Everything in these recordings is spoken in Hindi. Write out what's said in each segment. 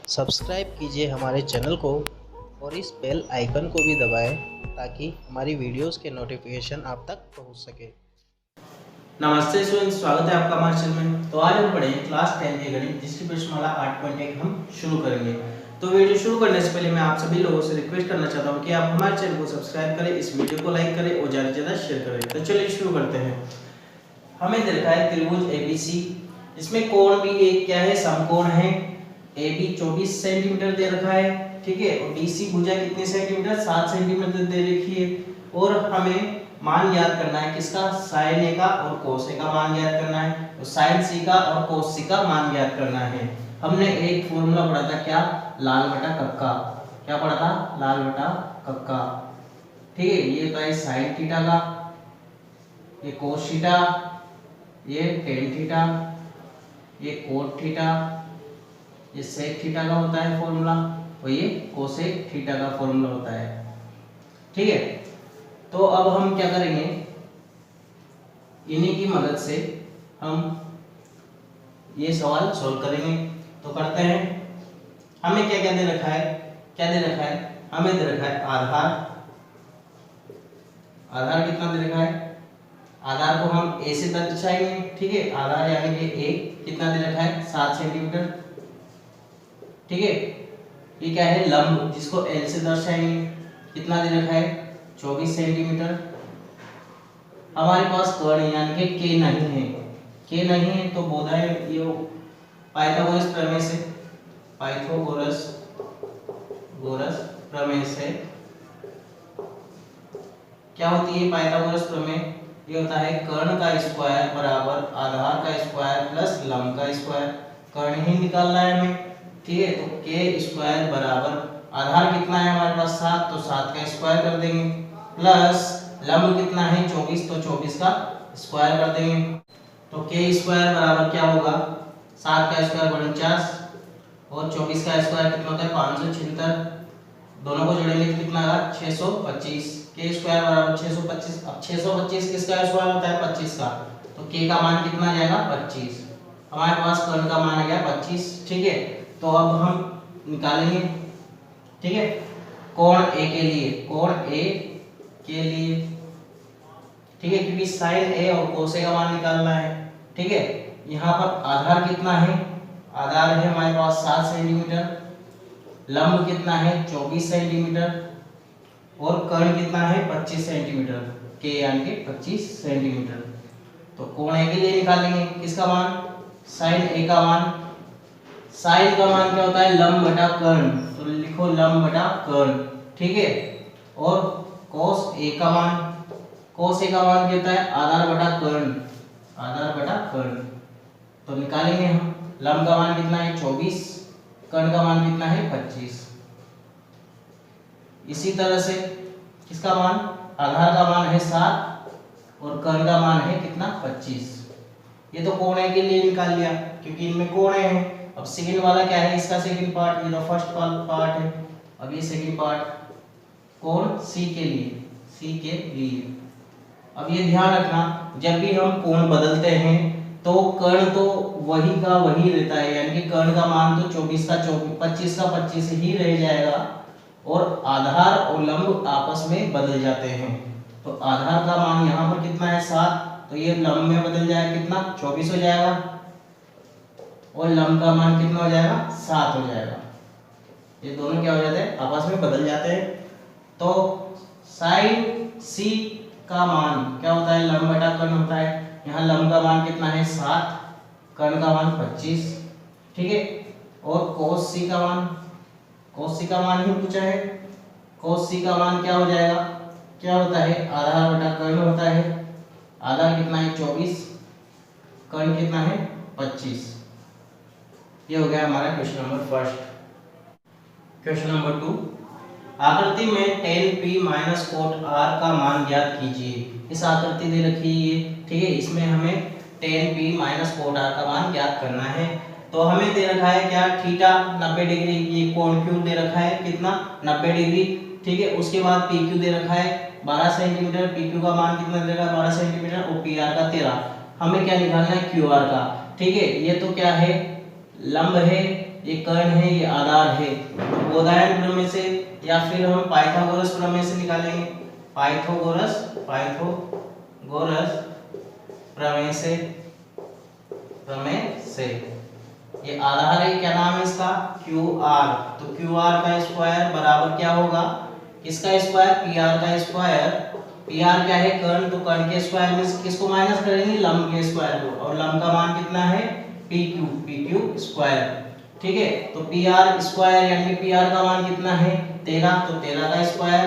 सब्सक्राइब कीजिए हमारे चैनल को और इस बेल आइकन को भी दबाएं ताकि हमारी वीडियोस के नोटिफिकेशन आप तक पहुंच सके। नमस्ते स्टूडेंट्स, स्वागत है आपका हमारे चैनल में। तो आज हम पढ़ेंगे क्लास 10 के गणित जिसकी प्रश्नमाला 8.1 हम शुरू करेंगे। तो वीडियो शुरू करने से पहले मैं आप सभी लोगों से रिक्वेस्ट करना चाहता हूं कि आप हमारे चैनल को सब्सक्राइब करें, इस वीडियो को लाइक करें और ज़्यादा से ज़्यादा शेयर करें। तो चलिए शुरू करते हैं। हमें दे रखा है त्रिभुज एबीसी, इसमें कोण भी एक क्या है, समकोण है। AB 24 सेंटीमीटर दे रखा है, ठीक है, और BC भुजा कितने सेंटीमीटर, 7 सेंटीमीटर दे रखी है। और हमें मान याद करना है किसका, sin A का और cos A का मान याद करना है, और sin C का और cos C का मान याद करना है। हमने एक फॉर्मूला पढ़ा था, क्या, लाल बटा कक्का। क्या पढ़ा था, लाल बटा कक्का, ठीक है। ये होता है sin थीटा का, ये cos थीटा, ये tan थीटा, ये cot थीटा, ये sec थीटा का होता है फॉर्मूला, और ये cosec थीटा का फॉर्मूला होता है, ठीक है। तो अब हम क्या करेंगे, इन्हीं की मदद से हम ये सवाल सॉल्व करेंगे। तो करते हैं। हमें क्या क्या दे रखा है, क्या दे रखा है, हमें दे रखा है आधार। आधार कितना दे रखा है, आधार को हम ए से दर्शाएंगे, ठीक है। आधार यानी कि ए कितना दे रखा है, 7 सेंटीमीटर, ठीक है। ये क्या है, लंब, जिसको एल से दर्शाएंगे, कितना दे रखा है, 24 सेंटीमीटर। हमारे पास कर्ण यानी कि के नहीं है, के नहीं है तो बोधा ये पाइथागोरस प्रमेय से, पाइथागोरस प्रमेय से क्या होती है पाइथागोरस प्रमेय, ये होता है कर्ण का स्क्वायर बराबर आधार का स्क्वायर प्लस लंब का स्क्वायर। कर्ण ही निकालना है हमें, ठीक है। तो के स्क्वायर बराबर आधार कितना है हमारे पास 7, तो 7 का स्क्वायर कर देंगे, प्लस लंब कितना है 24, तो 24 का स्क्वायर कर देंगे। तो के स्क्वायर बराबर क्या होगा, 7 का स्क्वायर 49 और 24 का स्क्वायर कितना होता है 576। दोनों को जोड़ेंगे तो कितना आएगा 625। के स्क्वायर बराबर 625। अब 625 किसका स्क्वायर होता है 25 का, तो के का मान कितना आ जाएगा 25। हमारे पास कर्ण का मान आ गया 25, ठीक है। तो अब हम निकालेंगे, ठीक है, कोण ए के लिए, कोण ए के लिए, ठीक है, क्योंकि sin A और cos A का मान निकालना है, ठीक है। यहाँ पर आधार कितना है, आधार है हमारे पास 7 सेंटीमीटर, लंब कितना है 24 सेंटीमीटर, और कर्ण कितना है 25 सेंटीमीटर, के यानी कि 25 सेंटीमीटर। तो कोण A के लिए निकालेंगे किसका मान, sin A का मान। sin का मान क्या होता है, लंब बटा कर्ण, तो लिखो लंब बटा कर्ण, ठीक है। और cos A का मान, cos A का मान कितना है, आधार बटा कर्ण, आधार बटा कर्ण। तो निकालेंगे हम, लंब का मान कितना है 24, कर्ण का मान कितना है 25। इसी तरह से किसका मान, आधार का मान है 7 और कर्ण का मान है कितना 25। ये तो कोण A के लिए निकाल लिया क्योंकि इनमें कोण है। अब सेकंड वाला क्या है, इसका सेकंड पार्ट, ये तो फर्स्ट पार्ट है। अब ये सेकंड पार्ट कोण C के लिए, C के लिए। अब ये ध्यान रखना, जब भी हम कोण बदलते हैं तो कर्ण तो वही का वही रहता है, यानी कि कर्ण का मान तो 24 का 25 का 25 ही रह जाएगा, और आधार और लंब आपस में बदल जाते हैं। तो आधार का मान यहाँ पर कितना है 7, तो ये लंब में बदल जाएगा कितना 24 हो जाएगा, और लंब का मान कितना हो जाएगा 7 हो जाएगा। ये दोनों क्या हो जाते हैं, आपस में बदल जाते हैं। तो sin C का मान क्या होता है, लंब बटा कर्ण होता है। यहाँ लंब का मान कितना है 7, कर्ण का मान 25, ठीक है। और cos C का मान, cos C का मान ही पूछा है, cos C का मान क्या हो जाएगा, क्या होता है, आधार बटा कर्ण होता है। आधार कितना है 24, कर्ण कितना है 25। ये हो गया हमारा question number first. Question number 2, आकृति में tan P minus cot R का मान ज्ञात कीजिए। इस आकृति दे रखी है, ठीक है, इसमें हमें tan P minus cot R का मान ज्ञात करना है। तो हमें दे रखा है क्या, थीटा 90 डिग्री, ये कोण Q दे रखा है कितना 90 डिग्री, ठीक है। उसके बाद PQ दे रखा है 12 सेंटीमीटर, PQ का मान कितना दे रखा है 12 सेंटीमीटर, और PR का 13। हमें क्या निकालना है QR का, ठीक है। ये तो क्या है, लंब है, ये कर्ण है, ये आधार है। तो बोधायन प्रमेय से या फिर हम पाइथागोरस प्रमेय से निकालेंगे। पाइथागोरस प्रमेय से ये आधार है, क्या नाम है इसका, QR। तो QR का स्क्वायर बराबर क्या होगा, किसका स्क्वायर, PR का स्क्वायर। PR क्या है, कर्ण, तो कर्ण के स्क्वायर में किसको माइनस करेंगे, लंब के स्क्वायर को, और लंब का मान कितना है, PQ स्क्वायर। ठीक है, तो PR स्क्वायर यानी कि PR का मान कितना है 13, तो 13 का स्क्वायर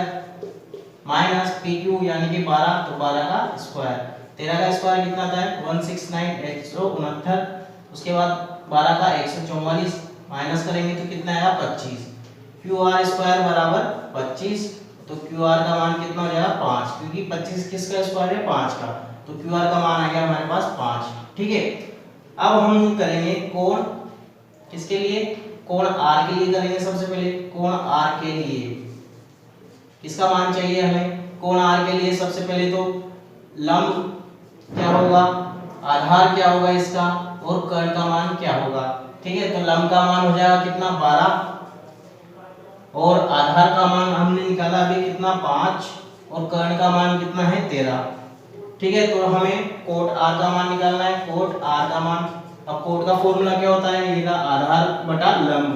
माइनस PQ यानी कि 12, तो 12 का स्क्वायर। 13 का स्क्वायर कितना आता है 169 169। उसके बाद 12 का 144 माइनस करेंगे तो कितना आएगा 25। QR स्क्वायर बराबर 25, तो QR का मान कितना हो जाएगा 5, क्योंकि 25 किसका स्क्वायर है 5 का, तो QR का मान आ गया हमारे पास 5। ठीक है, अब हम करेंगे कोण, किसके लिए, कोण R के लिए करेंगे। सबसे पहले कोण R के लिए किसका मान चाहिए हमें, कोण R के लिए सबसे पहले तो लंब क्या होगा, आधार क्या होगा इसका, और कर्ण का मान क्या होगा। ठीक है, तो लंब का मान हो जाएगा कितना 12, और आधार का मान हमने निकाला अभी कितना 5, और कर्ण का मान कितना है 13। ठीक है, तो हमें कोट R का मान निकालना है, कोट R का मान। अब कोट का फॉर्मूला क्या होता है, ये आधार बटा लंब,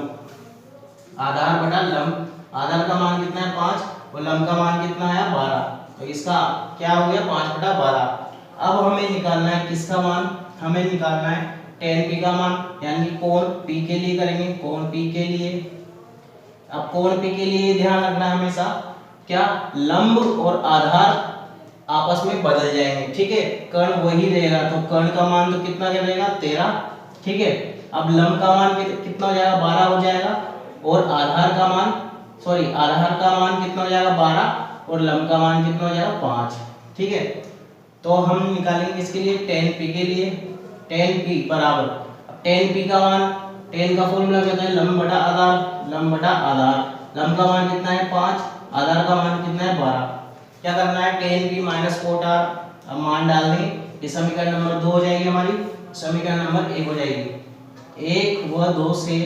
आधार बटा लंब। आधार का मान कितना है 5 और लंब का मान कितना है 12, तो इसका क्या हो गया 5 बटा 12। अब हमें निकालना है किसका मान, हमें निकालना है tan P का मान, यानी कोण P के लिए करेंगे, कोण P के लिए। अब कोण P के लिए ध्यान रखना हमेशा क्या, लंब और आधार आपस में बदल जाएंगे। ठीक है, कर्ण वही रहेगा, तो कर्ण का मान तो कितना रहेगा 13। ठीक है, अब लंब का मान कितना हो जाएगा 12 हो जाएगा, और आधार का मान कितना हो जाएगा 12, और लंब का मान कितना हो जाएगा 5। ठीक है, तो हम निकालेंगे इसके लिए tan P के लिए, tan P बराबर, अब tan P का मान, tan का फॉर्मूला क्या होता है लंब बटा आधार, लंब बटा आधार। लंब का मान कितना है 5, आधार का मान कितना है 12। क्या करना है tan P minus cot R, अब मान डाल देंगे, ये समीकरण नंबर 2 हो जाएगी हमारी, समीकरण नंबर 1 हो जाएगी। 1 व 2 से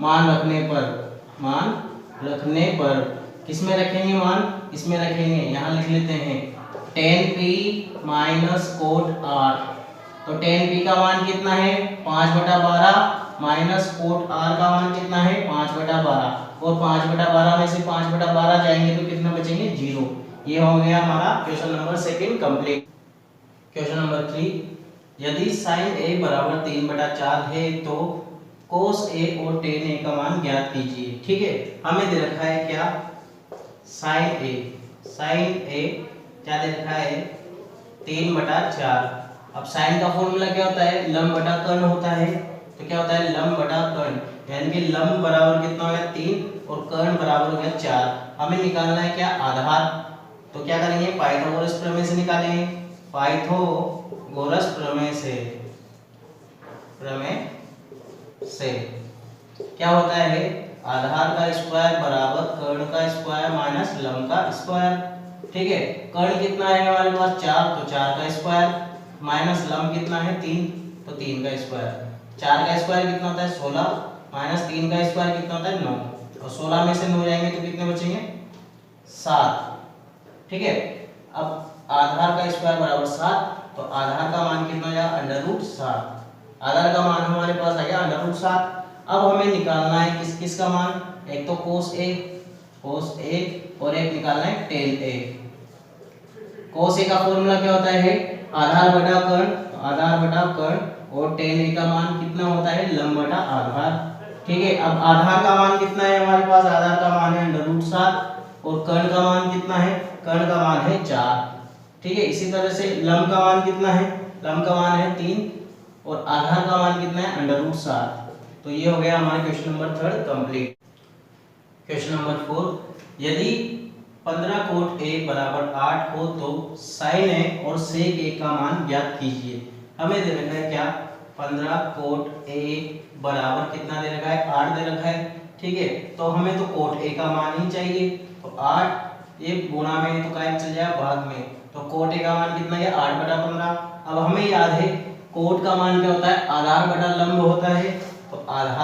मान रखने पर किसमें रखेंगे मान, इसमें रखेंगे, यहाँ लिख लेते हैं tan P minus cot R। तो tan P का मान कितना है 5 बटा 12 माइनस कोट R का मान कितना है 5 बटा 12, और 5 बटा 12 में से 5 बटा 12 जाएंगे तो कितना बचेंगे 0। ये हो गया हमारा question number 2 complete. Question number 3, यदि sin A बराबर 3 बटा 4 है तो cos A और tan A का मान ज्ञात कीजिए। ठीक है, हमें दे रखा है क्या, sin A क्या दे रखा है 3 बटा 4। अब sin का फॉर्मूला क्या होता है, लंब बटा कर्ण होता है, तो क्या होता है लंब बटा कर्ण, यानी कि लंब बराबर कितना हो गया 3 और कर्ण बराबर हो गया 4। हमें निकालना है क्या आधार, तो क्या करेंगे पाइथागोरस प्रमेय से निकालेंगे, पाइथागोरस प्रमेय से क्या होता है आधार का स्क्वायर बराबर कर्ण का स्क्वायर माइनस लंब का स्क्वायर। ठीक है, कर्ण कितना है हमारे पास 4, तो 4 का स्क्वायर माइनस लंब कितना है 3, तो 3 का स्क्वायर। 4 का स्क्वायर कितना होता है 16 माइनस 3 का स्क्वायर कितना होता है 9, और 16 में से 9 जाएंगे तो कितने बचेंगे 7। ठीक है, अब आधार का स्क्वायर बराबर 7, तो आधार का मान कितना हो जाएगा √7। आधार का मान हमारे पास आ गया √7। अब हमें निकालना है किस का मान, एक तो cos A और एक निकालना है tan A। cos A का फॉर्मूला क्या होता है आधार बटा कर्ण, और tan A का मान कितना होता है लंब बटा आधार। ठीक है, अब आधार का मान कितना है हमारे पास, आधार का मान है √7, और कर्ण का मान कितना है, कर्ण का मान है 4। ठीक है, इसी तरह से लंब का मान कितना है, लंब का मान है 3, और आधार का मान कितना है √7। तो ये हो गया हमारा question number 3 complete. Question number 4, यदि 15 कोट A बराबर 8 हो तो sin A और sec A का मान ज्ञात कीजिए। हमें दे रखा है क्या 15 कोट A बराबर कितना दे रखा है 8 दे रखा है। ठीक है, तो हमें तो कोट A का मान ही चाहिए, तो 8 ये गुणा में तो क्या चल जाएगा भाग में, तो कोट A का मान कितना है 8 बटा 15। अब हमें याद है कोट का मान क्या होता है आधार बटा लंब होता है, तो आधार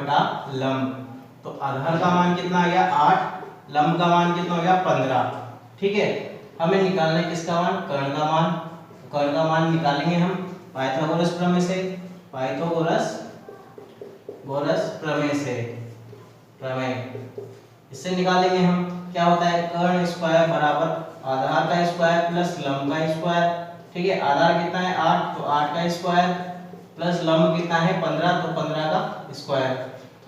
बटा लंब। तो आधार का मान कितना आ गया 8, लंब का मान कितना हो गया 15। ठीक है, हमें निकालना है किसका मान, कर्ण का मान। कर्ण का मान निकालेंगे हम पाइथागोरस प्रमेय से, पाइथागोरस प्रमेय से, इससे निकालेंगे हम। क्या होता है, कर्ण स्क्वायर बराबर आधार का स्क्वायर प्लस लंब का स्क्वायर। ठीक है, आधार कितना है 8, तो 8 का स्क्वायर प्लस लंब कितना है 15, तो 15 का स्क्वायर।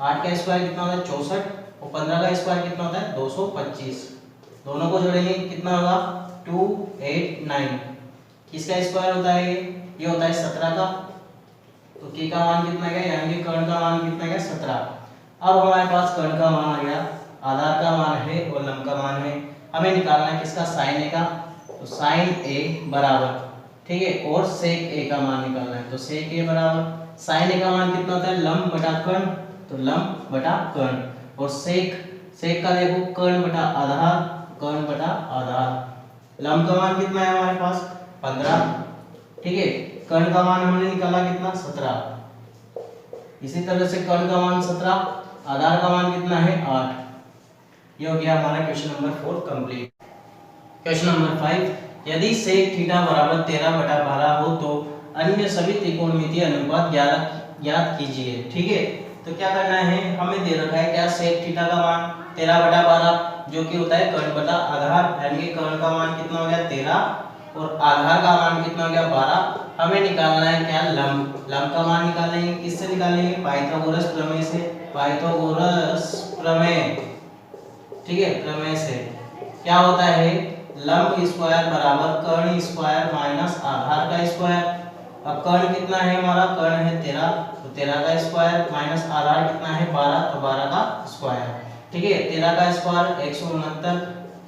8 का स्क्वायर कितना होता है 64, और 15 का स्क्वायर कितना होता है 225। दोनों को जोड़ेंगे कितना होगा 289। किसका स्क्वायर होता है ये होता है 17 का। तो के का मान कितना है, यानी कि कर्ण का मान कितना है 17। अब हमारे पास कर्ण का मान आ गया, आधार का मान है और लंब का मान है। हमें निकालना है किसका, साइन ए का। तो साइन ए बराबर, ठीक है, और सेक ए का मान निकालना है। तो सेक ए बराबर साइन ए का मान कितना होता है लंब बटा कर्ण, तो लंब बटा कर्ण, और सेक का देखो कर्ण बटा आधार, कर्ण बटा आधार। लंब का मान कितना है हमारे पास 15। ठीक है, कर्ण का मान हमने निकाला कितना 17। इसी तरह से कर्ण का मान 17, आधार का मान कितना है 8। ये हो गया हमारा question number 4 complete. Question number 5, यदि सेक थीटा बराबर 13/12 हो तो अन्य सभी त्रिकोणमितीय अनुपात ज्ञात कीजिए। ठीक है, तो क्या करना है, हमें दे रखा है क्या, सेक थीटा का मान 13/12 जो कि होता है कर्ण बटा आधार, यानी कि कर्ण का मान कितना हो गया 13 और आधार का मान कितना हो गया 12। हमें निकालना है क्या, लंब का मान निकालेंगे। किससे निकालेंगे, पाइथागोरस प्रमेय से, पाइथागोरस प्रमेय। ठीक है, प्रमेय से क्या होता है, लंब स्क्वायर बराबर कर्ण स्क्वायर माइनस आधार का स्क्वायर। अब कर्ण कितना है हमारा, कर्ण है 13, तो 13 का स्क्वायर माइनस आधार कितना है 12, तो 12 का स्क्वायर। ठीक है, 13 का स्क्वायर 169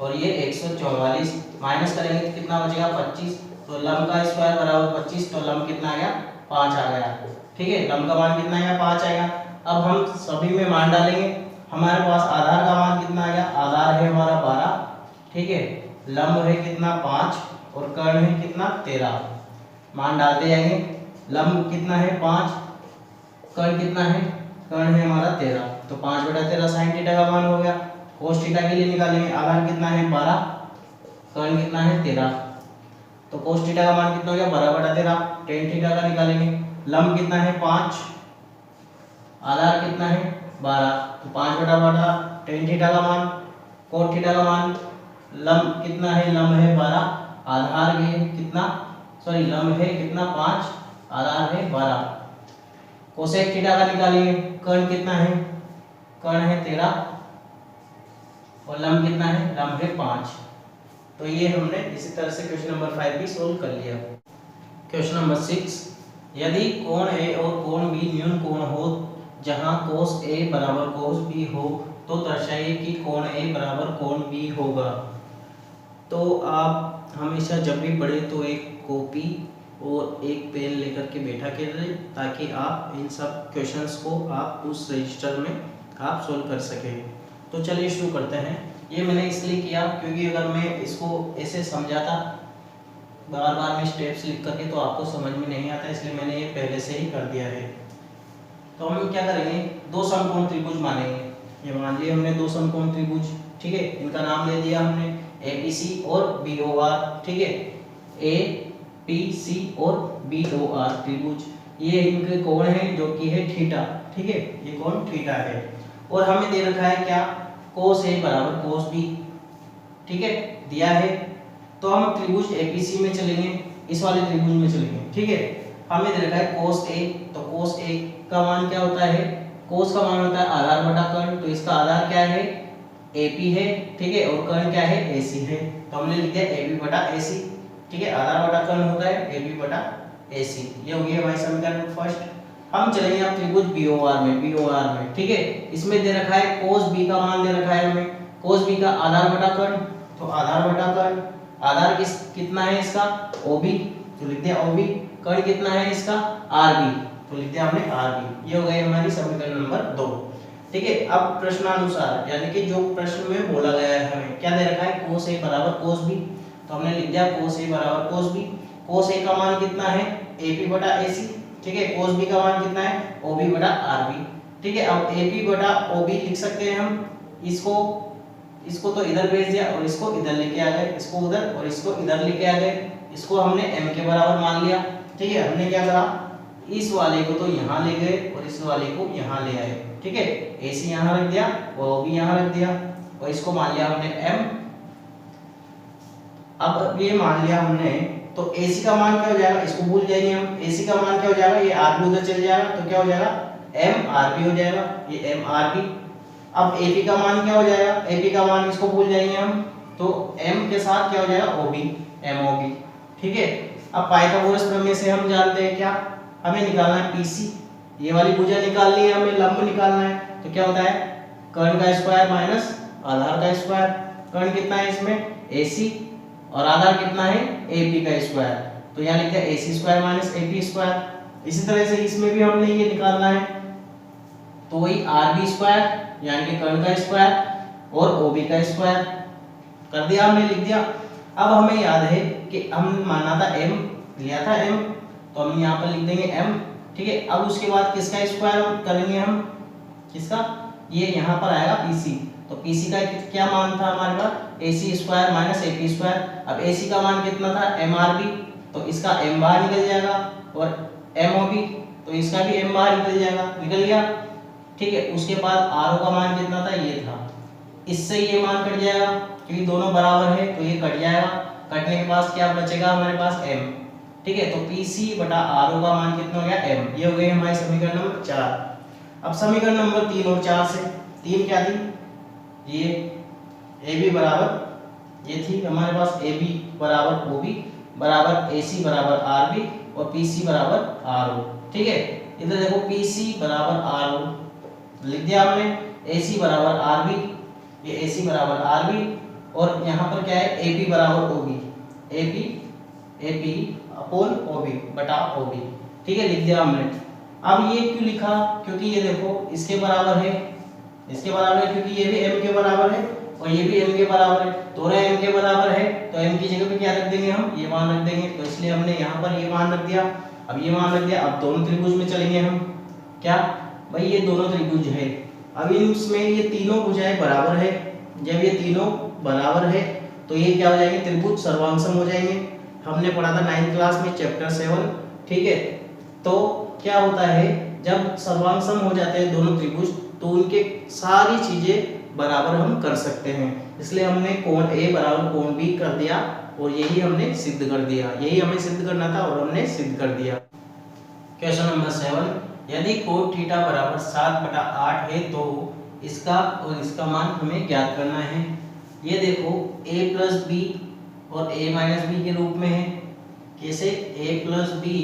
और ये 144, माइनस करेंगे तो कितना बचेगा 25। तो लंब का स्क्वायर बराबर 25, तो लंब कितना आ गया 5 आ गया। ठीक है, लंब का मान कितना आएगा 5 आएगा। अब हम सभी में मान डालेंगे। हमारे पास आधार का मान कितना आ गया, आधार है हमारा 12, ठीक है, लंब है कितना 5 और कर्ण है कितना 13। मान डालते जाएंगे, लंब कितना है 5, कर्ण कितना है, कर्ण है हमारा 13, तो 5/13 साइन थीटा का मान हो गया। कोस थीटा के लिए निकालेंगे, आधार कितना है 12, कर्ण कितना है 13, तो कोस थीटा का मान कितना हो गया 12/13। टेन थीटा का निकालेंगे, लंब कितना है 5, आधार कितना है 12, तो 5/12 टेन थीटा का मान, कोट थीटा का मान, लंब कितना है, लंब है 12, आधार है कितना, सॉरी लंब है कितना 5, आधार है 12। कोसेक थीटा का निकालेंगे, कर्ण कितना है, कर्ण है 13 और लंब कितना है, लंब है 5। तो ये हमने इसी तरह से क्वेश्चन नंबर 5 भी सोल्व कर लिया। क्वेश्चन नंबर 6, यदि कोण ए और कोण बी न्यून कोण हो जहां cos A बराबर cos B हो तो दर्शाइए कि कोण A बराबर कोण B होगा। तो आप हमेशा जब भी पढ़े तो एक कॉपी और एक पेन लेकर के बैठा करें ताकि आप इन सब क्वेश्चंस को आप उस रजिस्टर में आप सोल्व कर सकें। तो चलिए शुरू करते हैं। ये मैंने इसलिए किया क्योंकि अगर मैं इसको ऐसे समझाता बार बार में स्टेप्स लिख करके तो आपको समझ में नहीं आता, इसलिए मैंने ये पहले से ही कर दिया है। तो हम क्या करेंगे, दो समकोण त्रिभुज मानेंगे। ये मान लिए हमने दो समकोण त्रिभुज, ठीक है, इनका नाम ले दिया हमने ABC और BOR, ठीक है, APC और BOR त्रिभुज। ये इनके कोण है जो कि है थीटा, ठीक है, ये कोण थीटा है। और हमें दे रखा है क्या, cos A बराबर cos B, ठीक है, दिया है। तो हम त्रिभुज APC में चलेंगे, इस वाले त्रिभुज में चलेंगे, ठीक है। हमें दे रखा है cos A, तो cos A का मान क्या होता है, cos का मान होता है आधार बटा कर्ण, तो इसका आधार क्या है AP है, ठीक है, और कर्ण क्या है AC है, तो हमने लिख दिया AB बटा AC, ठीक है, आधार बटा कर्ण होता है AB बटा AC। ये हो गया हमारी समीकरण फर्स्ट। हम चलेंगे अब त्रिभुज BOR में, ठीक है, इसमें दे रखा है cos B का मान दे रखा है हमें, cos B का आधार बटा कर्ण, तो आधार बटा कर्ण, आधार कितना है इसका OB, तो लिख दिया OB, कर्ण कितना है इसका RB, तो लिख दिया हमने RB। ये हो गई हमारी समीकरण नंबर 2, ठीक है। अब प्रश्नानुसार यानी कि जो प्रश्न में बोला गया है हमें क्या दे रखा है, cos A बराबर cos B, तो हमने लिख दिया cos A बराबर cos B। cos A का मान कितना है AP बटा AC, ठीक है, cos B का मान कितना है OB बटा RB। ठीक है। अब AP बटा OB लिख सकते हैं हम। इसको तो इधर भेज दिया और इसको इधर लेके आ गए, इसको उधर और इसको इधर लेके आ गए। इसको हमने m के बराबर मान लिया। ठीक है, हमने क्या करा, इस वाले को तो यहाँ ले गए और इस वाले को यहाँ ले आए। ठीक है, AC यहाँ रख दिया और OB यहाँ रख दिया और इसको मान लिया हमने m। अब ये मान लिया हमने, तो AC का मान क्या हो जाएगा, इसको भूल जाएंगे हम। AC का मान क्या हो जाएगा, ये RB उधर चल जाएगा तो क्या हो जाएगा, MRB हो जाएगा, ये MRB। अब AP का मान क्या हो जाएगा, AP का मान इसको भूल जाएंगे हम, तो M के साथ क्या हो जाएगा, OB, MOB। ठीक है, अब पाइथागोरस प्रमेय से हम जानते हैं क्या, हमें निकालना है PC। ये वाली भुजा निकालनी है हमें, लंब निकालना है। तो क्या होता है, कर्ण का स्क्वायर माइनस आधार का स्क्वायर। कर्ण कितना है इसमें, AC, और आधार कितना है, AP का स्क्वायर। तो यहाँ लिखते हैं AC square minus AP square. इसी तरह से इसमें भी हमने ये निकालना है, तो वही RB स्क्वायर यानी कि कर्ण का स्क्वायर और OB का स्क्वायर कर दिया हमने, लिख दिया। अब हमें याद है कि हम माना था M, लिया था M, तो हम यहाँ पर लिख देंगे M। ठीक है, अब उसके बाद किसका स्क्वायर करेंगे हम, किसका, ये यहाँ पर आएगा PC। तो PC का क्या मान था हमारे पास, AC square minus AP square. अब AC का मान कितना था, MRB, तो इसका M बाहर निकल जाएगा, और MOB तो इसका भी M बाहर निकल जाएगा, निकल गया। ठीक है, उसके बाद RO का मान कितना था, ये था, इससे ये मान कट जाएगा क्योंकि दोनों बराबर है, तो ये कट जाएगा। कटने के बाद क्या बचेगा हमारे पास, M। ठीक है, तो PC बटा RO का मान कितना हो गया, M। ये हो गए हमारे समीकरण नंबर 4। अब समीकरण नंबर 3 और 4 से, 3 क्या थी, ये AB बराबर, ये थी हमारे पास AB बराबर OB बराबर AC बराबर RB और PC बराबर RO। ठीक है, इधर देखो PC बराबर RO लिख दिया हमने, AC बराबर RB, ये AC बराबर RB, और यहाँ पर क्या है, AP बराबर OB, AP अपॉन OB बटा OB। ठीक है, लिख दिया हमने। अब ये क्यों लिखा, क्योंकि ये देखो इसके बराबर है, इसके बराबर है, क्योंकि ये भी M के बराबर है और ये भी M के बराबर है, दोनों M के बराबर है, तो M की जगह पे क्या रख देंगे हम, ये मान रख देंगे। तो इसलिए हमने यहाँ पर ये मान रख दिया। अब ये मान रख दिया, अब दोनों त्रिभुज में चलेंगे हम, क्या भाई, ये दोनों त्रिभुज है। अब इसमें ये तीनों भुजाएं बराबर है, जब ये तीनों बराबर है तो ये क्या हो जाएंगे, त्रिभुज सर्वांगसम हो जाएंगे। हमने पढ़ा था 9th क्लास में चैप्टर 7। ठीक है, तो क्या होता है, जब सर्वांगसम हो जाते हैं दोनों त्रिभुज, तो उनके सारी चीजें बराबर हम कर सकते हैं। इसलिए हमने कोण A बराबर कोण B कर दिया और यही हमने सिद्ध कर दिया, यही हमें सिद्ध करना था और हमने सिद्ध कर दिया। क्वेश्चन नंबर 7, यदि कोण थीटा बराबर 7/8 है तो इसका और इसका मान हमें ज्ञात करना है। ये देखो a प्लस बी और a माइनस बी के रूप में है। कैसे, a प्लस बी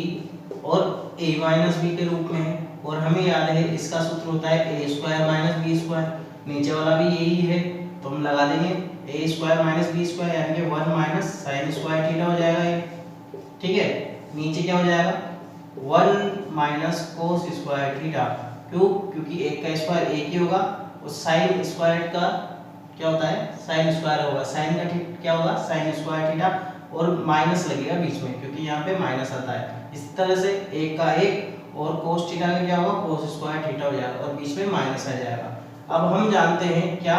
और a माइनस बी के रूप में है, और हमें याद है इसका सूत्र होता है a square minus B square. नीचे वाला भी यही है, तो हम लगा देंगे a square minus B square यानी कि 1 माइनस साइन स्क्वायर थीटा हो जाएगा ये। ठीक है, नीचे क्या हो जाएगा, 1 माइनस कोस स्क्वायर थीटा। क्यों, क्योंकि एक का स्क्वायर एक ही होगा और साइन स्क्वायर का क्या होता है, साइन स्क्वायर होगा, साइन का क्या होगा, साइन स्क्वायर थीटा, और माइनस लगेगा बीच में क्योंकि यहाँ पे माइनस आता है। इस तरह से एक का एक और कोस थीटा का क्या होगा, कोस स्क्वायर थीटा हो जाएगा और बीच में माइनस आ जाएगा। अब हम जानते हैं क्या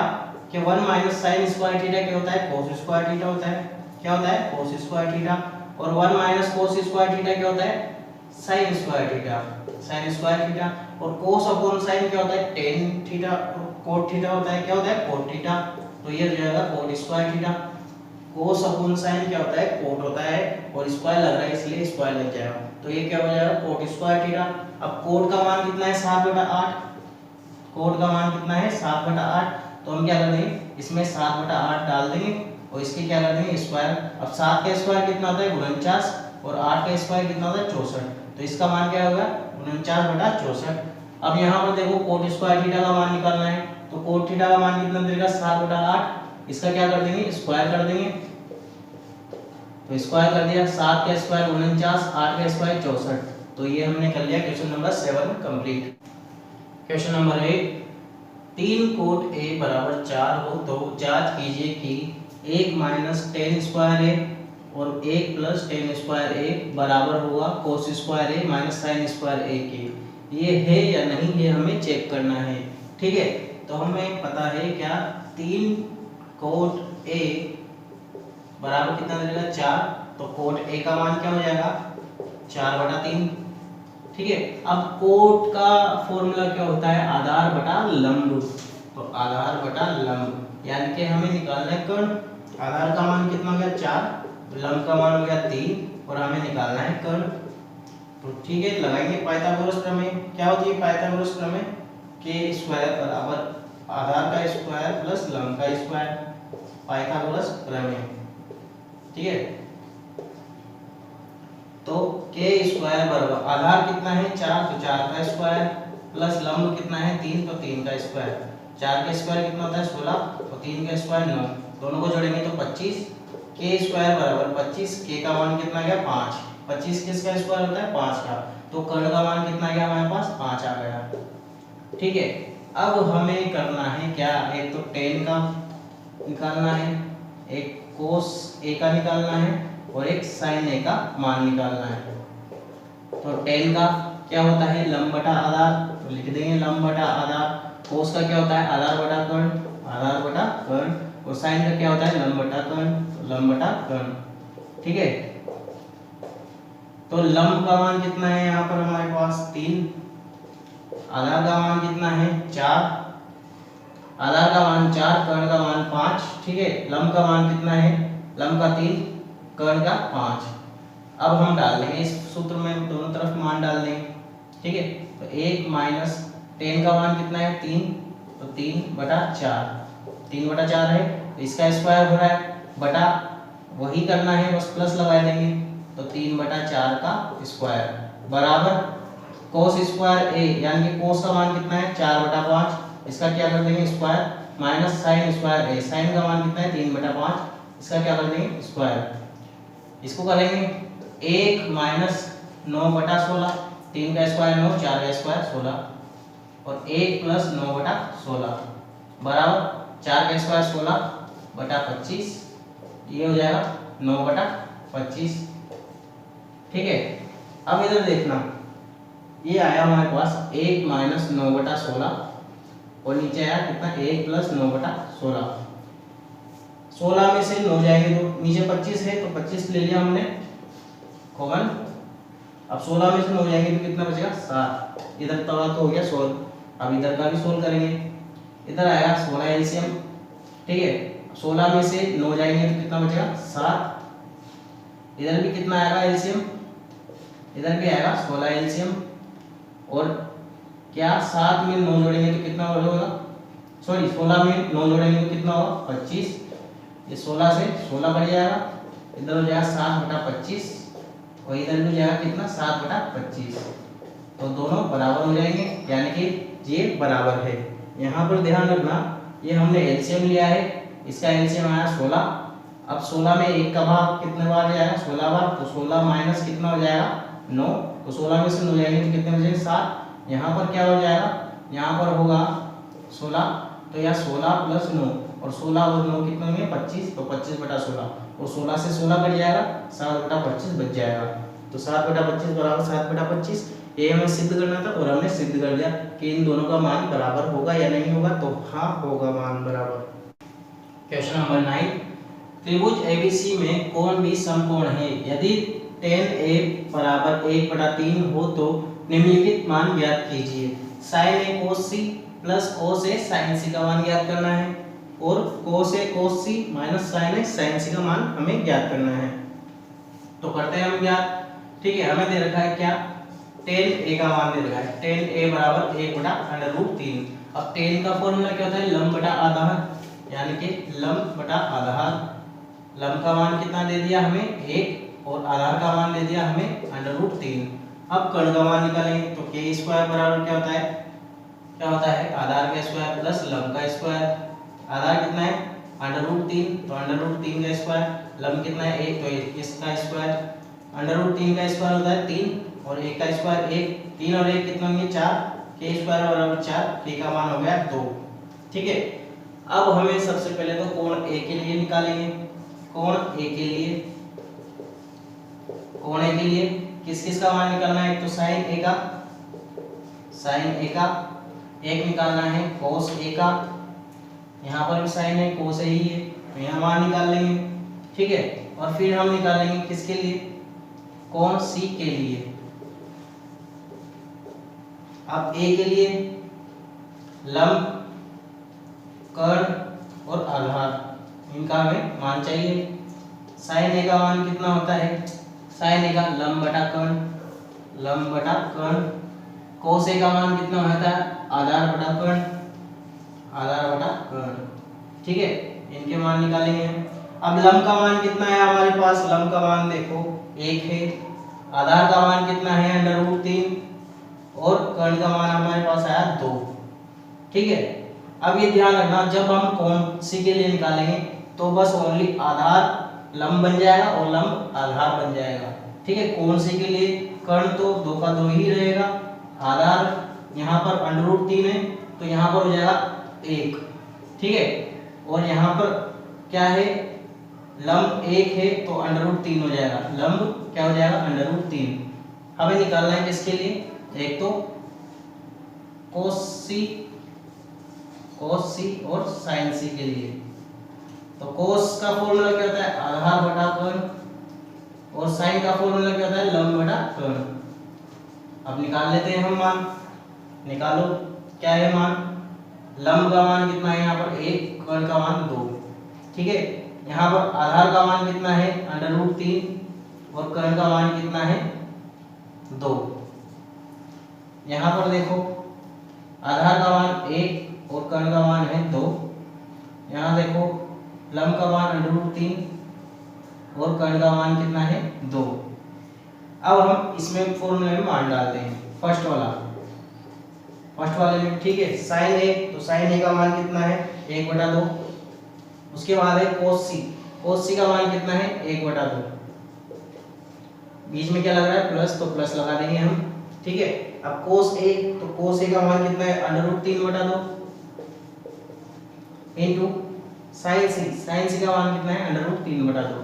कि 1 माइनस साइन स्क्वायर थीटा क्या होता है, कोस स्क्वायर थीटा होता है। क्या होता है, कोस स्क्वायर थीटा, और 1 माइनस कोस स्क्वायर थीटा क्या होता है, sine square theta, sine square theta. और कोस अपॉन साइन क्या होता है, टेन थीटा, और कोट थीटा होता है, क्या होता है, कोट थीटा। तो ये हो जाएगा कोट स्क्वायर थीटा। कोस अपॉन साइन क्या होता है, कोट होता है, और स्क्वायर लग रहा है इसलिए स्क्वायर लग जाएगा, तो ये क्या हो जाएगा, कोट स्क्वायर थीटा। अब कोट का मान कितना है, 7/8। कोट का मान कितना है, 7/8। तो हम क्या कर देंगे, इसमें 7/8 डाल देंगे और इसके क्या कर देंगे, स्क्वायर। अब 7 का स्क्वायर कितना होता है, 49, और 8 का स्क्वायर कितना होता है, 64। तो इसका मान क्या होगा, 49/64। अब यहाँ पर देखो कोट स्क्वायर थीटा का मान निकालना है, तो कोट थीटा का मान कितना देगा, 7/8। इसका क्या कर देंगे, स्क्वायर कर देंगे, तो स्क्वायर कर दिया। 7 का स्क्वायर 49, 8 का स्क्वायर 64। तो ये हमने कर लिया question number 7 complete. Question number 8, 3 cot A बराबर 4 हो तो जांच कीजिए कि 1 माइनस टेन स्क्वायर A और 1 प्लस टेन स्क्वायर A बराबर होगा cos square A minus sine square A के। ये है या नहीं, ये हमें चेक करना है। ठीक है, तो हमें पता है क्या, 3 कोट ए बराबर कितना दे देगा 4, तो कोट ए का मान क्या हो जाएगा 4/3। ठीक है, अब कोट का फॉर्मूला क्या होता है, आधार बटा लंब। तो आधार बटा लंब यानी कि हमें निकालना है कर्ण। आधार का मान कितना हो गया 4, लंब का मान हो गया 3 और हमें निकालना है कर्ण। तो ठीक है, लगाएंगे पाइथागोरस प्रमेय। क्या होती है पाइथागोरस प्रमेय, के स्क्वायर बराबर आधार का स्क्वायर प्लस लंब का स्क्वायर, पाइथागोरस प्रमेय। ठीक है, तो के स्क्वायर बराबर आधार कितना है 4, तो 4 का स्क्वायर प्लस लंब कितना है 3, तो 3 का स्क्वायर। 4 का स्क्वायर कितना होता है 16, तो 3 का स्क्वायर 9, दोनों को जोड़ेंगे तो 25। के स्क्वायर बराबर 25, के का मान कितना गया 5, 25 किसका स्क्वायर होता है 5 का, तो कर्ण का मान कितना गया हमारे पास 5 आ गया। ठीक है, अब हमें करना है क्या, एक तो tan का निकालना है, एक cos a का निकालना है और एक sin a का मान निकालना है। तो tan का क्या होता है लंब बटा आधार, तो लिख देंगे लंब बटा आधार। cos का क्या होता है आधार बटा कर्ण, आधार बटा कर्ण। और sin का क्या होता है लंब बटा कर्ण, तो लंब बटा कर्ण। ठीक है, तो लंब का मान कितना है यहाँ पर हमारे पास 3, आधार का मान कितना है 4, आधार का मान 4, कर्ण का मान 5। ठीक है, लंब का मान कितना है, लंब का 3, कर्ण का 5। अब हम डाल देंगे इस सूत्र में, दोनों तरफ मान डाल देंगे। ठीक है, तो 1 माइनस tan का मान कितना है 3, तो 3/4, 3/4 है, तो इसका स्क्वायर हो रहा है, बटा वही करना है बस प्लस लगा देंगे, तो 3/4 का स्क्वायर बराबर cos स्क्वायर a, यानी कि cos का मान कितना है 4/5, इसका क्या कर देंगे square, minus sin square a, sin का मान कितना है 3/5, इसका क्या कर देंगे स्क्वायर। इसको करेंगे 1 माइनस 9/16, 3 का स्क्वायर 9, 4 का स्क्वायर 16 और 1 प्लस 9/16 बराबर 4 का स्क्वायर 16/25, ये हो जाएगा 9/25। ठीक है, अब इधर देखना, ये आया हमारे पास 1 माइनस 9/16 और नीचे आया कितना 1 प्लस 9/16। 16 में से 9 जाएंगे तो नीचे 25 है, तो 25 ले लिया हमने कॉमन। अब 16 में से 9 जाएंगे तो कितना बचेगा 7, इधर तो हो गया सोल्व। अब इधर का भी सोल्व करेंगे, इधर आएगा 16 एलसीएम। ठीक है, 16 में से 9 जाएंगे तो कितना बचेगा 7, इधर भी कितना आएगा एलसीएम, इधर भी आएगा 16 एलसीएम। और क्या 7 में 9 जोड़ेंगे तो कितना होगा, सॉरी 16 में 9 जोड़ेंगे तो कितना होगा 25, ये 16 से 16 बढ़ जाएगा, इधर हो जाएगा 7/25 और इधर भी जाएगा कितना 7/25, तो दोनों बराबर हो जाएंगे, यानी कि ये बराबर है। यहाँ पर ध्यान रखना, ये हमने एलसीएम लिया है, इसका एलसीएम आया 16। अब 16 में 1 का भाग कितने बार जाएगा 16 बार, तो 16 माइनस कितना हो जाएगा 9, तो 16 में से 9 जाएंगे तो कितने बचेंगे 7। यहाँ पर क्या हो जाएगा, यहाँ पर होगा 16, तो यहाँ 16 प्लस 9 और 16 और 9 कितने होंगे 25, तो 25/16 और 16 से 16 कट जाएगा, 7/25 बच जाएगा। तो 7/25 बराबर 7/25, ये हमें सिद्ध करना था और हमने सिद्ध कर दिया कि इन दोनों का मान बराबर होगा या नहीं होगा, तो हाँ होगा मान बराबर। क्वेश्चन नंबर 9, त्रिभुज एबीसी में कोण भी समकोण है, यदि tan a बराबर 1/3 हो तो निम्नलिखित मान ज्ञात कीजिए। sin a cos c plus cos a sin c का मान ज्ञात करना है और cos a cos c minus sin a sin c का मान हमें ज्ञात करना है। तो करते हैं हम ज्ञात। ठीक है, हमें दे रखा है क्या, tan a का मान दे रखा है, tan a बराबर 1/√3। अब tan का फॉर्मूला क्या होता है लंब बटा आधार, यानी कि लंब बटा आधार। लंब का मान कितना दे दिया हमें 1 और आधार का मान दे दिया हमें √3। अब कर्ण का मान निकालेंगे, तो के स्क्वायर बराबर क्या होता है आधार का स्क्वायर प्लस लंब का स्क्वायर। आधार कितना है √3, तो √3 का स्क्वायर, लंब कितना है 1, तो इसका स्क्वायर। √3 का स्क्वायर होता है 3 और 1 का स्क्वायर 1, 3 और 1 कितना होंगे 4, के स्क्वायर बराबर 4, के का मान हो गया 2। ठीक है, अब हमें सबसे पहले तो कोण ए के लिए निकालेंगे। कोण ए के लिए किस किस का मान निकालना है, तो sin a का साइन ए का, एक निकालना है कोस ए का, यहाँ पर भी साइन है कोस ए ही है तो यहाँ मान निकाल लेंगे, ठीक है। और फिर हम निकालेंगे किसके लिए, कोण सी के लिए। अब ए के लिए लंब, कर्ण और आधार, इनका हमें मान चाहिए। साइन ए का मान कितना होता है, साइन ए का लंब बटा कर्ण, लंब बटा कर्ण। कोस ए का मान कितना होता है, आधार बटा कर्ण, आधार बटा कर्ण, ठीक है। इनके मान निकालेंगे। अब लंब का मान कितना है हमारे पास, लंब का मान देखो 1 है, आधार का मान कितना है √3 और कर्ण का मान हमारे पास आया 2, ठीक है। अब ये ध्यान रखना, जब हम कोण सी के लिए निकालेंगे तो बस ओनली आधार लंब बन जाएगा और लंब आधार बन जाएगा, ठीक है। कोण सी के लिए कर्ण तो 2 का 2 ही रहेगा, आधार यहाँ पर √3 है तो यहाँ पर हो जाएगा 1, ठीक है। और यहाँ पर क्या है, लंब 1 है तो √3 हो जाएगा, लंब क्या हो जाएगा √3। हमें निकालना है किसके लिए, एक तो कोस सी और साइन सी के लिए। तो कोस का फॉर्मूला क्या होता है, आधार बटा कर्ण, और साइन का फॉर्मूला क्या होता है, लंब बटा कर्ण। अब निकाल लेते हैं हम मान, निकालो क्या है मान, लंब का मान कितना है यहाँ पर 1, कर्ण का मान 2, ठीक है। यहाँ पर आधार का मान कितना है √3 और कर्ण का मान कितना है 2। यहाँ पर देखो आधार का मान 1 और कर्ण का मान है 2, यहाँ देखो लंब का मान √3 और कर्ण का मान कितना है 2। अब हम इसमें फॉर्मूले में मान डालते हैं, फर्स्ट वाले में, ठीक है। साइन ए, तो साइन ए का मान कितना है 1/2, उसके बाद है कोस सी का मान कितना है 1/2, बीच में क्या लग रहा है प्लस, तो प्लस लगा देंगे हम, ठीक है। अब कोस ए, तो कोस ए का मान कितना है √3/2 इनटू साइन सी का मान कितना है √3/2।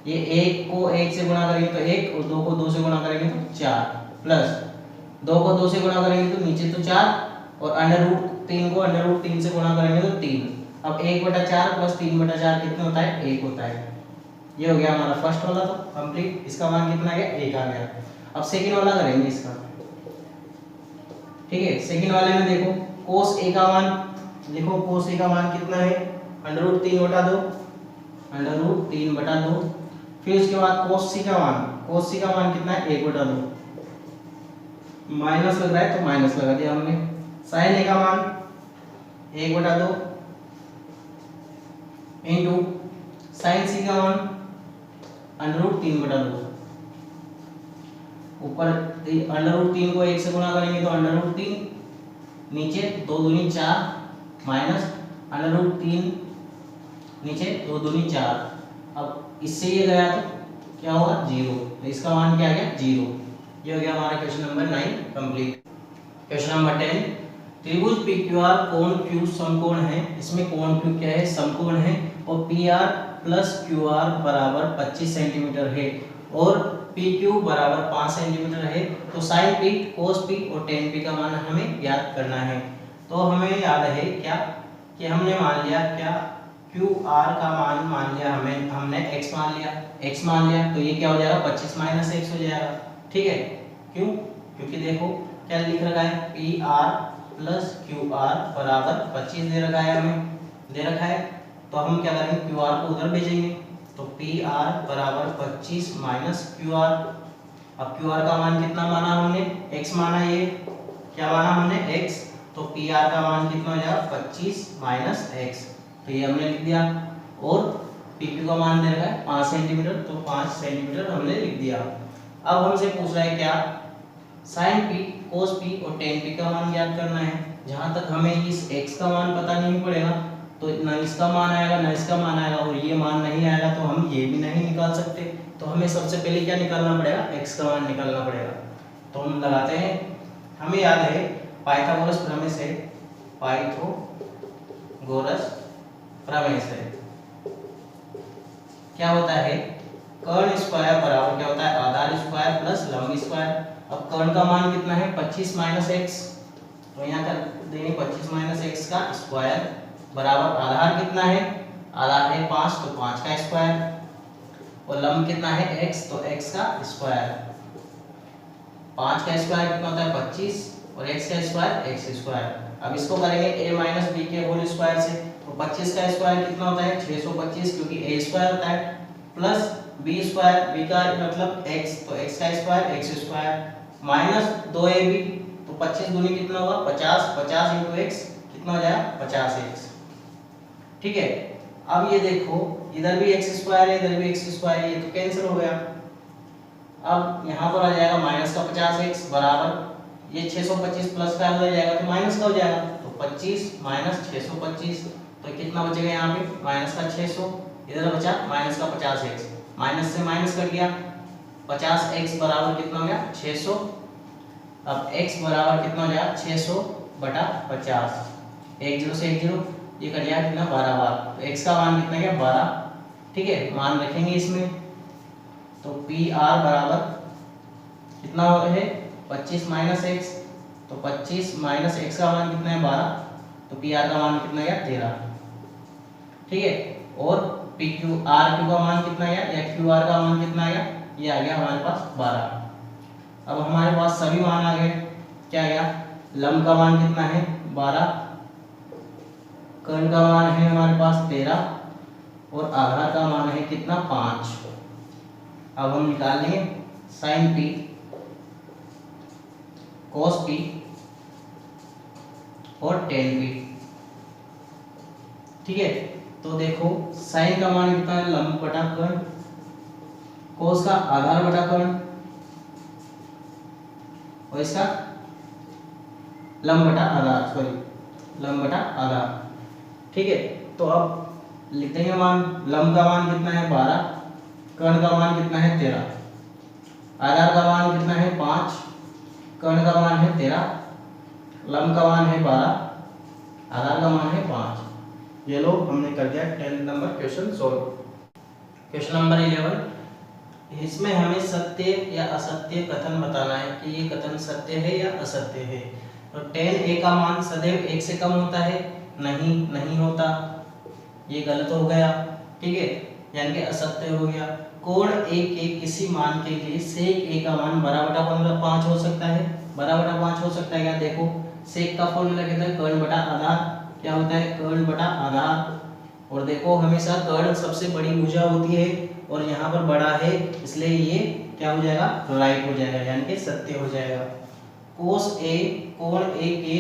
ये 1 को 1 से गुणा करेंगे तो 1 और 2 को 2 से गुणा करेंगे तो 4, प्लस 2 को 2 से गुणा करेंगे तो नीचे तो 4 और √3 को √3 से गुणा करेंगे तो 3। अब 1/4 प्लस 3/4 कितना होता है, 1 होता है। ये हो गया हमारा फर्स्ट वाला तो कंप्लीट, इसका मान कितना आ गया 1 आ गया। अब सेकंड वाला करेंगे इसका, ठीक है। सेकंड वाले में देखो कोस ए का मान, देखो कोस ए का मान कितना है √3/2, √3/2। फिर उसके बाद कोस सी का मान कितना है 1/2, माइनस लग रहा है तो माइनस लगा दिया हमने। साइन ए का मान 1/2 इनटू साइन सी का मान √3/2। ऊपर √3 को 1 से गुणा करेंगे तो √3, नीचे 2 दूनी 4 माइनस √3, नीचे 2 दूनी 4। अब इससे ये गया तो क्या होगा 0, तो इसका मान क्या आ गया 0। ये हो गया हमारा question number 9 complete. Question number 10, त्रिभुज PQR कोण Q समकोण है, इसमें कोण Q क्या है, समकोण है, और PR प्लस QR बराबर 25 सेंटीमीटर है और PQ बराबर 5 सेंटीमीटर है। तो साइन P, कोस P और टेन P का मान हमें ज्ञात करना है। तो हमें याद है क्या कि हमने मान लिया क्या, QR का मान लिया हमने x मान लिया, तो ये क्या हो जाएगा 25 माइनस x हो जाएगा, ठीक है। क्यों, क्योंकि देखो क्या लिख रखा है, PR प्लस QR बराबर 25 दे रखा है, हमें दे रखा है। तो हम क्या करेंगे, QR को उधर भेजेंगे, तो PR बराबर 25 माइनस QR। अब QR का मान कितना माना हमने, x माना, ये क्या माना हमने x, तो PR का मान कितना हो जाएगा 25 माइनस x, तो ये हमने लिख दिया। और PQ का मान दे रखा है 5 सेंटीमीटर, तो 5 सेंटीमीटर हमने लिख दिया। अब हमसे पूछ रहा है क्या, साइन P, कोस P और टेन P का मान ज्ञात करना है। जहां तक हमें इस x का मान पता नहीं पड़ेगा तो ना इसका मान आएगा ना इसका मान आएगा, और ये मान नहीं आएगा तो हम ये भी नहीं निकाल सकते। तो हमें सबसे पहले क्या निकालना पड़ेगा, x का मान निकालना पड़ेगा। तो हम लगाते हैं, हमें याद है पाइथागोरस प्रमेय से, पाइथागोरस प्रमेय से क्या होता है, कर्ण स्क्वायर बराबर क्या होता है, आधार स्क्वायर प्लस लंब स्क्वायर। अब कर्ण का मान कितना है 25 माइनस एक्स, तो यहाँ कर देंगे 25 माइनस एक्स का स्क्वायर बराबर आधार कितना है, आधार है 5 तो 5 का स्क्वायर, और लंब कितना है x तो x का स्क्वायर। 5 का स्क्वायर कितना होता है 25 और x का स्क्वायर x स्क्वायर। अब इसको करेंगे a माइनस बी के होल स्क्वायर से, तो 25 का स्क्वायर कितना होता है 625 क्योंकि a स्क्वायर होता है, प्लस b स्क्वायर, b का मतलब x तो x का square x square, minus 2ab तो 25 दूनी कितना होगा 50, 50 इंटू x कितना हो जाएगा 50x। ठीक है, अब ये देखो इधर भी x स्क्वायर है इधर भी x स्क्वायर है, ये तो कैंसिल हो गया। अब यहाँ पर आ जाएगा माइनस का 50x बराबर ये 625 प्लस का हो जाएगा तो माइनस का हो जाएगा, तो 25 माइनस 625 तो कितना बचेगा यहाँ पे माइनस का 600, इधर बचा माइनस का 50x, माइनस से माइनस कट गया, 50x बराबर कितना हो गया 600। अब x बराबर कितना हो जाएगा 600 बटा 50, 1 0 से 1 0 ये कट गया कितना 12 बार, तो x का मान कितना गया 12। ठीक है, मान रखेंगे इसमें, तो पी आर बराबर कितना है 25 माइनस एक्स, तो 25 माइनस एक्स का मान कितना है 12, तो पी आर का मान कितना गया 13। ठीक है, और पी क्यू आर क्यू का मान कितना गया या क्यू आर का मान कितना गया, ये आ गया हमारे पास 12। अब हमारे पास सभी मान आ गए, क्या गया लंब का मान कितना है 12, कर्ण का मान है हमारे पास 13 और आधार का मान है कितना 5। अब हम निकाल लेंगे साइन पी कोस पी और टेन पी। ठीक है, तो देखो साइन का मान कितना है लंब बटा कर्ण, कोस का आधार बटा कर्ण और इसका लंब बटा आधार, सॉरी लंब बटा आधार। ठीक है, तो अब लिख देंगे मान, लंब का मान कितना है 12, कर्ण का मान कितना है 13, आधार का मान कितना है 5, कर्ण का मान है 13, लंब का मान है 12, आधार का मान है 5। ये लो हमने कर दिया 10 number question solve. Question number 11, इसमें हमें सत्य या असत्य कथन बताना है कि ये कथन सत्य है या असत्य है। तो tan a का मान सदैव 1 से कम होता है, नहीं होता, ये गलत हो गया। ठीक है, यानी कि असत्य हो गया। कोण a के किसी मान के लिए sec a का मान बराबर बटा 5 हो सकता है, बराबर बटा 5 हो सकता है क्या, देखो sec का फॉर्मूला कहता है कर्ण बटा आधार, क्या होता है कर्ण बटा आधार, और देखो हमेशा कर्ण सबसे बड़ी भुजा होती है और यहाँ पर बड़ा है, इसलिए ये क्या हो जाएगा राइट हो जाएगा, यानी कि सत्य हो जाएगा। कोस a कोण a के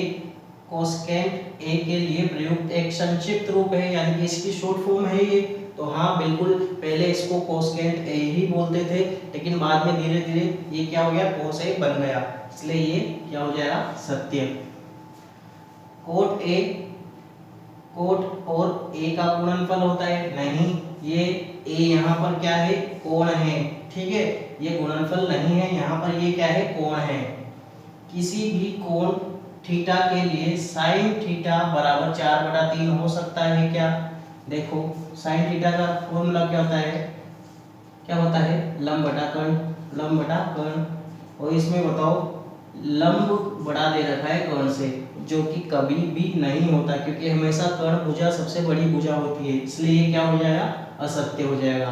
कोसेकेंट a के लिए प्रयुक्त एक संक्षिप्त रूप है, यानी कि इसकी शॉर्ट फॉर्म है ये। तो हाँ बिल्कुल, पहले इसको कोसेकेंट a ही बोलते थे, लेकिन बाद में धीरे धीरे ये क्या हो गया कोस a बन गया, इसलिए ये क्या हो जाएगा सत्य। कोट a कोट और a का गुणनफल होता है, नहीं, ये a यहाँ पर क्या है कोण है। ठीक है, ये गुणनफल नहीं है, यहाँ पर ये क्या है कोण है। किसी भी कोण थीटा के लिए साइन थीटा बराबर 4/3 हो सकता है क्या, देखो साइन थीटा का फॉर्मूला क्या होता है, क्या होता है लंब बटा कर्ण, लंब बटा कर्ण, और इसमें बताओ लंब बड़ा दे रखा है कर्ण से, जो कि कभी भी नहीं होता, क्योंकि हमेशा कर्ण भुजा सबसे बड़ी भुजा होती है, इसलिए ये क्या हो जाएगा असत्य हो जाएगा।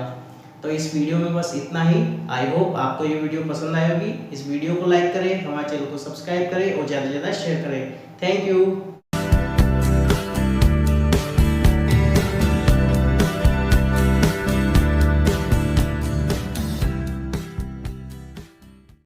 तो इस वीडियो में बस इतना ही। आई होप आपको ये वीडियो पसंद आई होगी। इस वीडियो को लाइक करें, हमारे चैनल को सब्सक्राइब करें और ज़्यादा से ज़्यादा शेयर करें। Thank you.